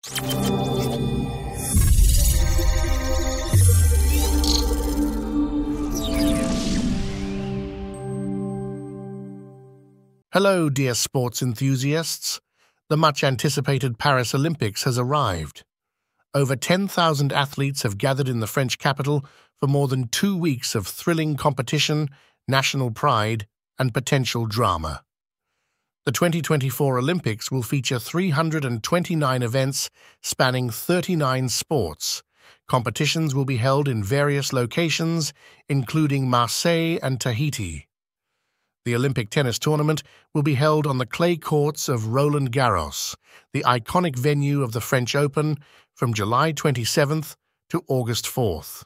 Hello, dear sports enthusiasts. The much-anticipated Paris Olympics has arrived. Over 10,000 athletes have gathered in the French capital for more than 2 weeks of thrilling competition, national pride, and potential drama. The 2024 Olympics will feature 329 events spanning 39 sports. Competitions will be held in various locations, including Marseille and Tahiti. The Olympic tennis tournament will be held on the clay courts of Roland Garros, the iconic venue of the French Open, from July 27th to August 4th.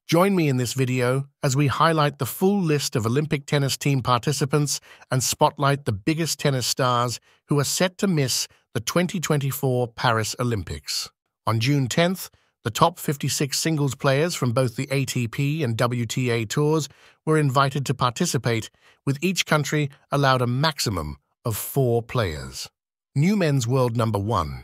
Join me in this video as we highlight the full list of Olympic tennis team participants and spotlight the biggest tennis stars who are set to miss the 2024 Paris Olympics. On June 10th, the top 56 singles players from both the ATP and WTA tours were invited to participate, with each country allowed a maximum of 4 players. New men's world number 1.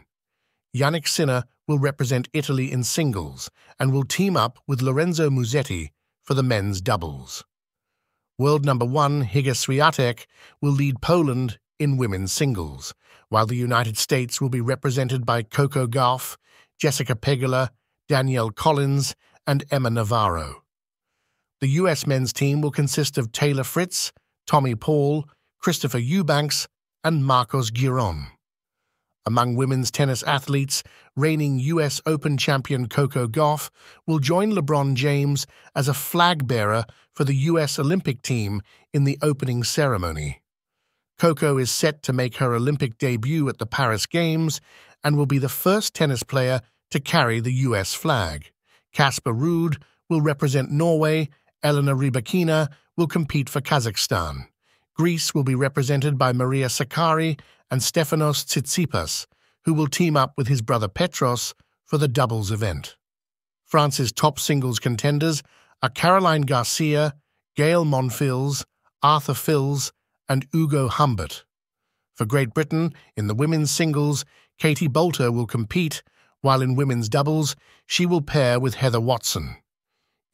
Jannik Sinner will represent Italy in singles and will team up with Lorenzo Musetti for the men's doubles. World number 1 Iga Swiatek will lead Poland in women's singles, while the United States will be represented by Coco Gauff, Jessica Pegula, Danielle Collins, and Emma Navarro. The U.S. men's team will consist of Taylor Fritz, Tommy Paul, Christopher Eubanks, and Marcos Giron. Among women's tennis athletes, reigning U.S. Open champion Coco Gauff will join LeBron James as a flag bearer for the U.S. Olympic team in the opening ceremony. Coco is set to make her Olympic debut at the Paris Games and will be the first tennis player to carry the U.S. flag. Casper Ruud will represent Norway, Elena Rybakina will compete for Kazakhstan. Greece will be represented by Maria Sakkari and Stefanos Tsitsipas, who will team up with his brother Petros for the doubles event. France's top singles contenders are Caroline Garcia, Gael Monfils, Arthur Fils, and Ugo Humbert. For Great Britain, in the women's singles, Katie Boulter will compete, while in women's doubles, she will pair with Heather Watson.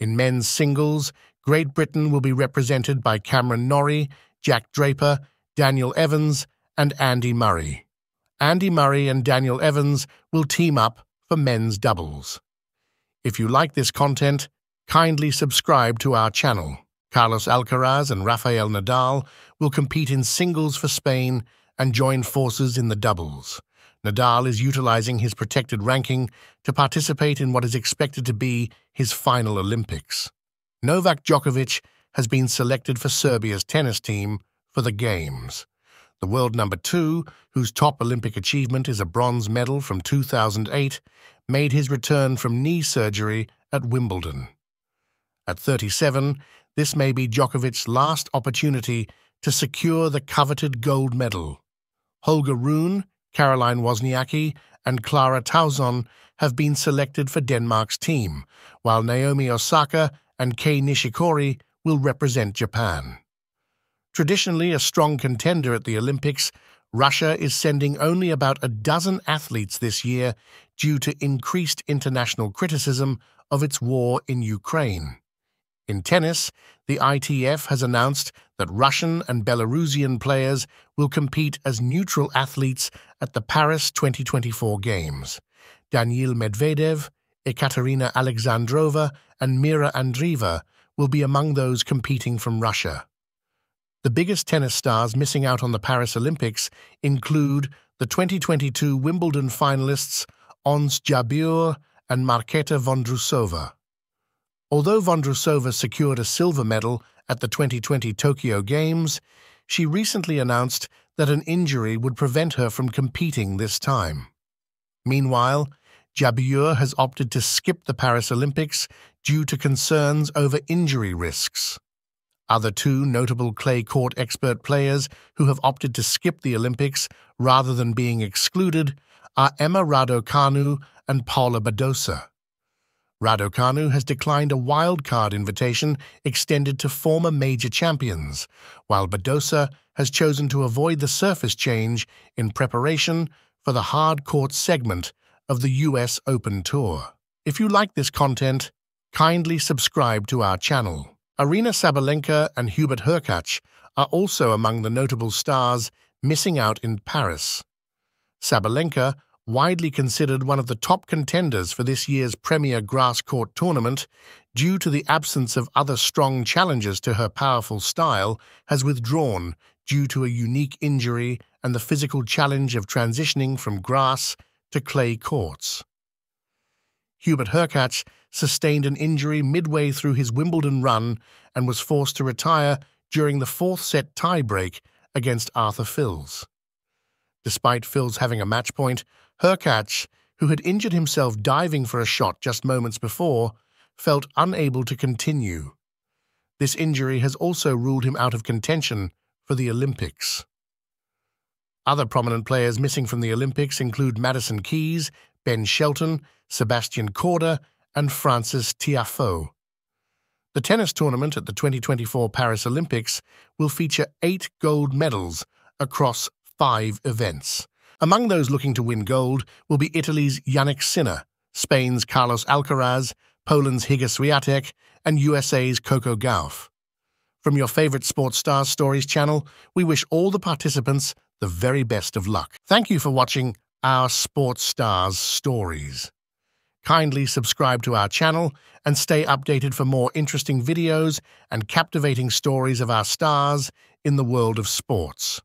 In men's singles, Great Britain will be represented by Cameron Norrie, Jack Draper, Daniel Evans, and Andy Murray. Andy Murray and Daniel Evans will team up for men's doubles. If you like this content, kindly subscribe to our channel. Carlos Alcaraz and Rafael Nadal will compete in singles for Spain and join forces in the doubles. Nadal is utilizing his protected ranking to participate in what is expected to be his final Olympics. Novak Djokovic has been selected for Serbia's tennis team for the Games. The world number 2, whose top Olympic achievement is a bronze medal from 2008, made his return from knee surgery at Wimbledon. At 37, this may be Djokovic's last opportunity to secure the coveted gold medal. Holger Rune, Caroline Wozniacki, and Clara Tauson have been selected for Denmark's team, while Naomi Osaka and Kei Nishikori will represent Japan. Traditionally a strong contender at the Olympics, Russia is sending only about a dozen athletes this year due to increased international criticism of its war in Ukraine. In tennis, the ITF has announced that Russian and Belarusian players will compete as neutral athletes at the Paris 2024 Games. Daniil Medvedev, Ekaterina Alexandrova, and Mira Andreeva will be among those competing from Russia. The biggest tennis stars missing out on the Paris Olympics include the 2022 Wimbledon finalists Ons Jabeur and Marketa Vondrousova. Although Vondrousova secured a silver medal at the 2020 Tokyo Games, she recently announced that an injury would prevent her from competing this time. Meanwhile, Jabeur has opted to skip the Paris Olympics due to concerns over injury risks. Other 2 notable clay court expert players who have opted to skip the Olympics rather than being excluded are Emma Raducanu and Paula Badosa. Raducanu has declined a wildcard invitation extended to former major champions, while Badosa has chosen to avoid the surface change in preparation for the hard court segment of the US Open Tour. If you like this content, kindly subscribe to our channel. Aryna Sabalenka and Hubert Hurkacz are also among the notable stars missing out in Paris. Sabalenka, widely considered one of the top contenders for this year's premier grass court tournament, due to the absence of other strong challengers to her powerful style, has withdrawn due to a unique injury and the physical challenge of transitioning from grass to clay courts. Hubert Hurkacz sustained an injury midway through his Wimbledon run and was forced to retire during the fourth-set tiebreak against Arthur Fils. Despite Fils having a match point, Hurkacz, who had injured himself diving for a shot just moments before, felt unable to continue. This injury has also ruled him out of contention for the Olympics. Other prominent players missing from the Olympics include Madison Keys, Shelton, Sebastian Korda, and Frances Tiafoe. The tennis tournament at the 2024 Paris Olympics will feature 8 gold medals across 5 events. Among those looking to win gold will be Italy's Jannik Sinner, Spain's Carlos Alcaraz, Poland's Iga Swiatek, and USA's Coco Gauff. From your favorite Sports Stars Stories channel, we wish all the participants the very best of luck. Thank you for watching our Sports Stars Stories. Kindly subscribe to our channel and stay updated for more interesting videos and captivating stories of our stars in the world of sports.